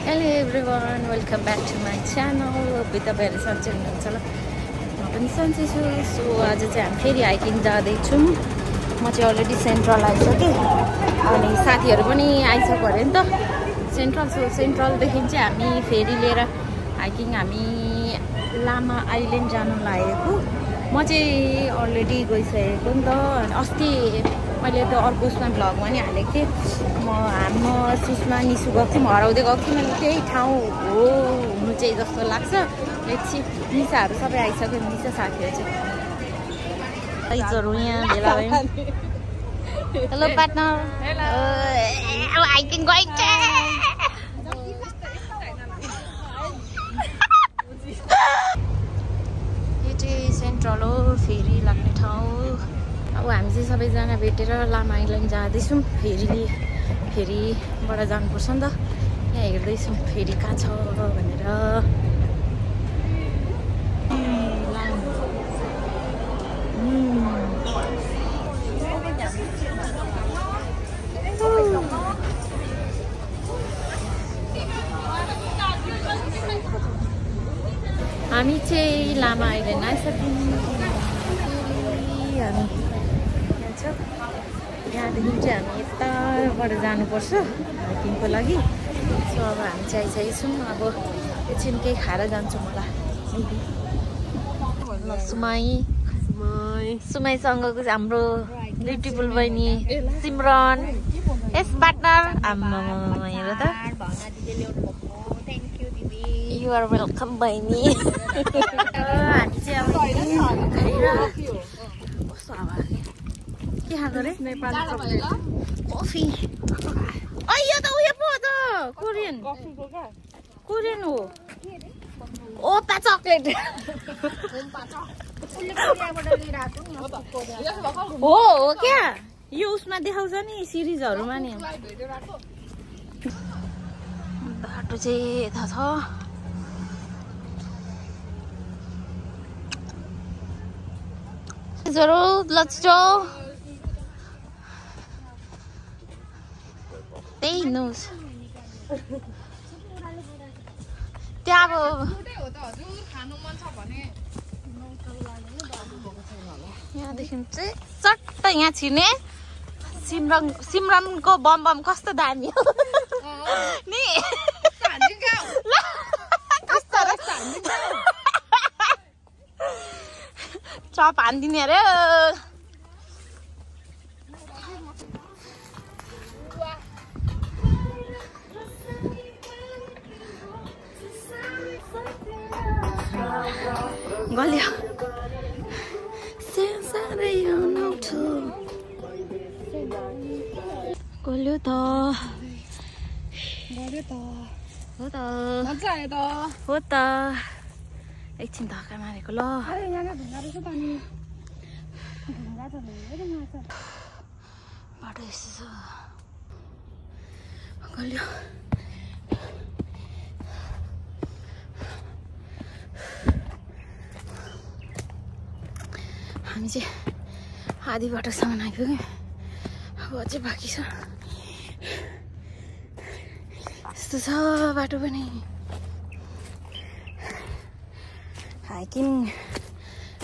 Hello everyone, welcome back to my channel. तपाईहरु सन्चै हुनुहुन्छ होला म पनि सन्चै छु सो आज चाहिँ हामी फेरि हाइकिङ जाँदै छौं म चाहिँ अलरेडी सेन्ट्रल आइसके अनि साथीहरु पनि आइसक्यो अरे नि त सेन्ट्रल देखि चाहिँ हामी फेरि लिएर हाइकिङ हामी लामा आइल्यान्ड जानु लागेको म चाहिँ अलरेडी गइसकेको नि त अस्ति मैले त अर्को उसमा भ्लगमा नि हालेको थिएँ म सुषमा निसु गएको थियौँ हराउँदै गएको थियौँ मैले त्यही ठाउँ हो हुनु चाहिँ जस्तो लाग्छ एकछिन निसाहरू सबै आइसक्यो निसा साथीहरू चाहिँ आइजहरू यहाँ भेला भयौँ हेलो पार्टनर हेलो हाइकिङ गइन्छ यो चाहिँ सेन्ट्रल हो फेरि लाग्ने ठाउँ अब हामी चाहिँ सबैजना भेटेर लामा आइल्यान्ड जाँदैछौँ फेरिबाट जानुपर्छ नि त यहाँ हेर्दैछौँ फेरि कहाँ छ भनेर हामी चाहिँ लामा आइल्यान्ड आइसक्यौँ यहाँदेखि चाहिँ हामी यताबाट जानुपर्छ हाइकिङको लागि सो अब हामी चाहिँ आइसकेको छौँ अब एकछिन केही खाएर जान्छौँ होला सुमाईसँगको हाम्रो ब्युटिफुल बहिनी सिमरन यस पार्टनर हेर त युआर वेलकम बहिनी हामी चाहिँ अब खाएर कस्तो अब के खाएको रे नेपाली कफी यो त उयो पो त कोरियन हो ओपा चकलेट हो क्या यो उसमा देखाउँछ नि सिरिजहरूमा नि बाटो चाहिँ यता छ let's go. They knows. त्यहाँ अब यहाँदेखि चाहिँ चट्ट यहाँ छिर्ने सिमरनको बम कस्तो दामी हो नि चप हानिदिने अरे गल्यो गल्यो त हो त एकछिन धक्का मारेको ल बाटो यस्तो छ गल्यो हामी चाहिँ आधी बाटोसम्म आइपुग्यौँ अब अझै बाँकी छ यस्तो छ बाटो पनि हाइकिङ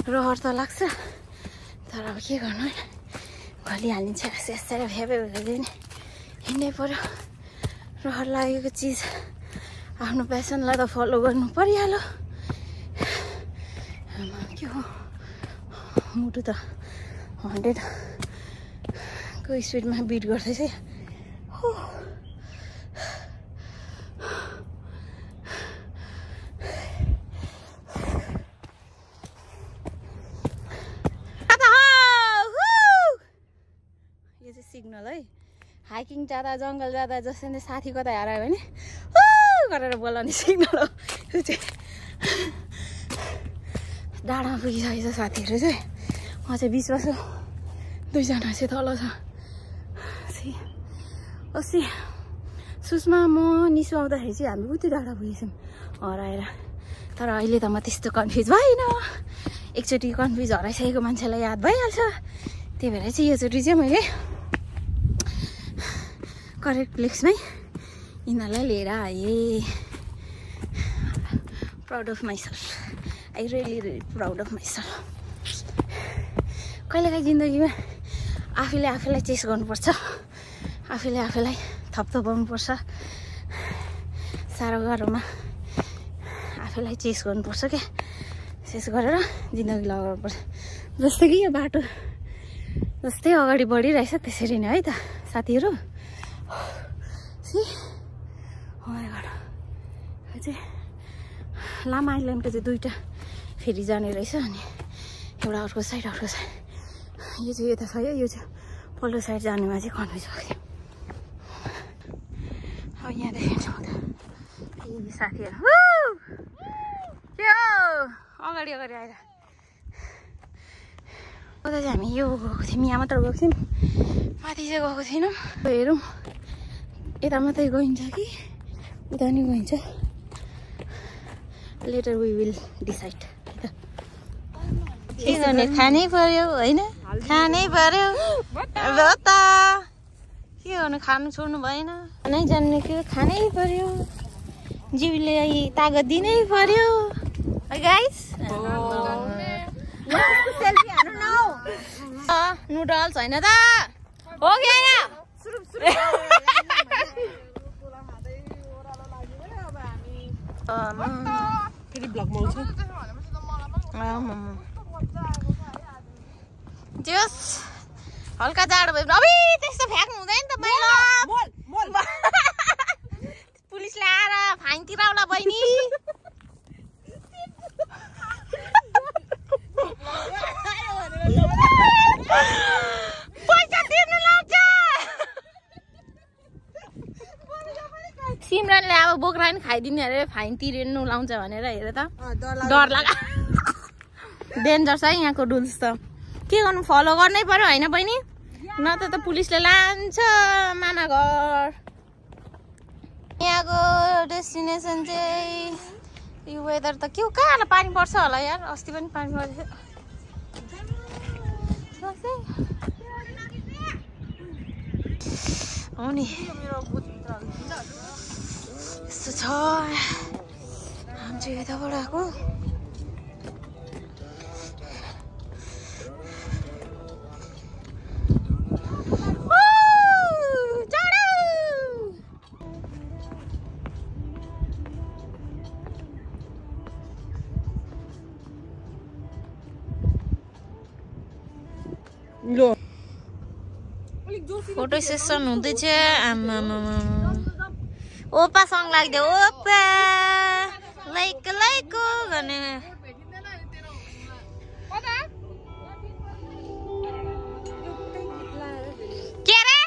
रहर त लाग्छ तर अब के गर्नु गलिहालिन्छ यसरी भ्यापे भइदियो नि हिँड्नै पर्यो रहर लागेको चिज आफ्नो प्यासनलाई त फलो गर्नु परिहाल्यो के हो मुटु त 100 को स्पिडमा बिट गर्दैछ सिग्नल है हाइकिङ जाँदा जङ्गल जाँदा जसरी साथी कतै हरायो भने गरेर बोलाउने सिग्नल हो त्यो चाहिँ डाँडामा पुगिसकेछ साथीहरू चाहिँ म चाहिँ बिचमा छु दुईजना चाहिँ तल छ अस्ति सुषमा म निसु आउँदाखेरि चाहिँ हामी उति डाँडा पुगेछौँ हराएर तर अहिले त म त्यस्तो कन्फ्युज भएन एकचोटि कन्फ्युज हराइसकेको मान्छेलाई याद भइहाल्छ त्यही भएर चाहिँ योचोटि चाहिँ मैले करेक्ट प्लेसमै यिनीहरूलाई लिएर आएँ proud of myself I really proud of myself कहिलेकाहीँ जिन्दगीमा आफूले आफूलाई चेस गर्नुपर्छ आफूले आफूलाई थपथपाउनुपर्छ साह्रो गाह्रोमा आफूलाई चेस गर्नुपर्छ क्या चेस गरेर जिन्दगी लगाउनुपर्छ जस्तो कि यो बाटो जस्तै अगाडि बढिरहेछ त्यसरी नै है त साथीहरू चाहिँ लामा आइल्यान्डको चाहिँ दुईवटा फेरि जाने रहेछ अनि एउटा अर्को साइड यो चाहिँ यता छ यो चाहिँ पल्लो साइड जानेमा चाहिँ कन्फ्युज भएको थियो अब यहाँदेखि साथीहरू के हो अगाडि आएर उता चाहिँ हामी यो गएको थियौँ यहाँ मात्र गएको थियौँ माथि चाहिँ गएको थिएनौँ हेरौँ यता मात्रै गइन्छ कि उता नि गइन्छ लेटर वी विल डिसाइड के गर्ने खानै पर्यो होइन खानै पर्यो त के गर्नु खानु छोड्नु भएन नै जान्ने के खानै पर्यो जिउले तागत दिनै पर्यो गाइस सेल्फी हान्नु न नुडल्स होइन त हो कि होइन जस हल्का जाडो भयो अबे त्यस्तो फ्याक्नु हुँदैन त बाहिर पुलिसले आएर फाइन तिराउला बहिनी पैसा तिर्नु लाग्छ सिमरनले अब बोक्रा पनि खाइदिने अरे फाइन तिर्नु लाउँछ भनेर हेर त डर लाग्छ डेन्जर छ है यहाँको रुल्स त के गर्नु फलो गर्नै पर्यो होइन बहिनी न त पुलिसले लान्छ मामा घर यहाँको डेस्टिनेसन चाहिँ यो वेदर त के हो कहाँ पानी पर्छ होला यार अस्ति पनि पानी परेको थियो हो नि यस्तो छ हामी चाहिँ यताबाट आएको फोटो सेसन हुँदैछ ओपा सङ लाग्दै ओपा लाइक गर्ने के रे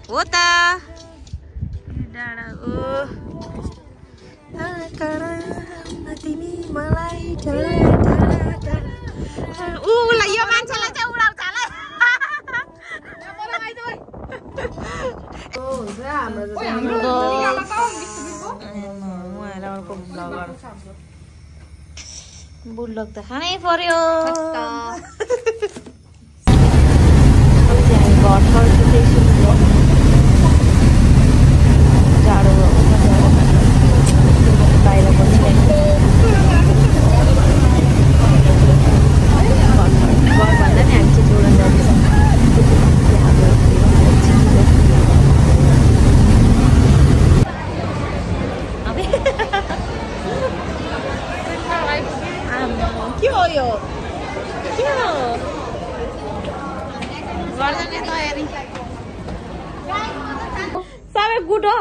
हो त डाँडा तिमी मलाई यो मान्छेलाई चाहिँ उडाउँछ बुल्लक त खानै पर्यो जाडो बाहिर भन्दा नि हामी चाहिँ जोडन जाँदैछ के हो यो के हो गर्दैन तयारी सबै गुड हो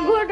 गुड